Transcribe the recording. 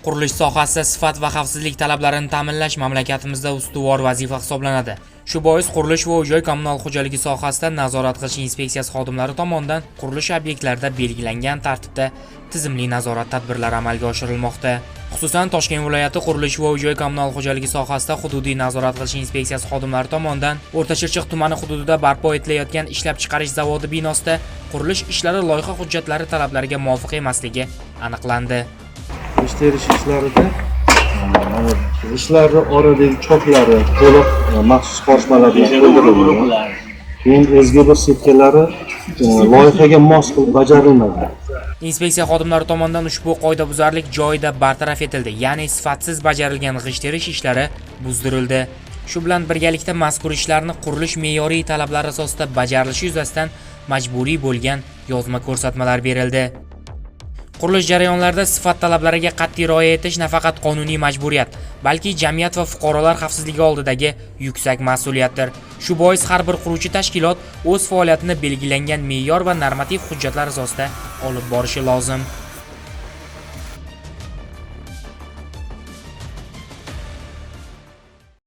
Qurilish sohasida sifat va xavfsizlik talablarini ta'minlash mamlakatimizda ustuvor vazifa hisoblanadi. Shu bois qurilish va uy-joy kommunal xo'jaligi sohasida nazorat qilish inspeksiyasi xodimlari tomonidan qurilish obyektlarida belgilangan tartibda tizimli nazorat tadbirlari amalga oshirilmoqda. Xususan, Toshkent viloyati qurilish va uy-joy kommunal xo'jaligi sohasida hududiy nazorat qilish inspeksiyasi xodimlari tomonidan O'rta-Chirchiq tumani hududida barpo etilayotgan ishlab chiqarish zavodi binosida qurilish ishlari loyiha hujjatlari talablariga muvofiq emasligi aniqlandi. Ish terish ishlarida ishlarni oradagi choklari to'liq maxsus qorishmalar bilan to'ldirilgan. Keyin ezgi bir setkalari loyihaga mos qilib bajarilmagan. Inspeksiya xodimlari tomonidan ushbu qoidabuzarlik joyida bartaraf etildi, ya'ni sifatsiz bajarilgan g'isht terish ishlari buzdirildi. Shu bilan birgalikda mazkur ishlarni qurilish me'yoriy talablari asosida bajarilishi yuzasidan majburiy bo'lgan yozma ko'rsatmalar berildi. Qurilish jarayonlarida sifat talablariga qat'iy rioya etish nafaqat qonuniy majburiyat, balki jamiyat va fuqarolar xavfsizligi oldidagi yuksak mas'uliyatdir. Shu bois har bir quruvchi tashkilot o'z faoliyatini belgilangan me'yor va normativ hujjatlar asosida olib borishi lozim.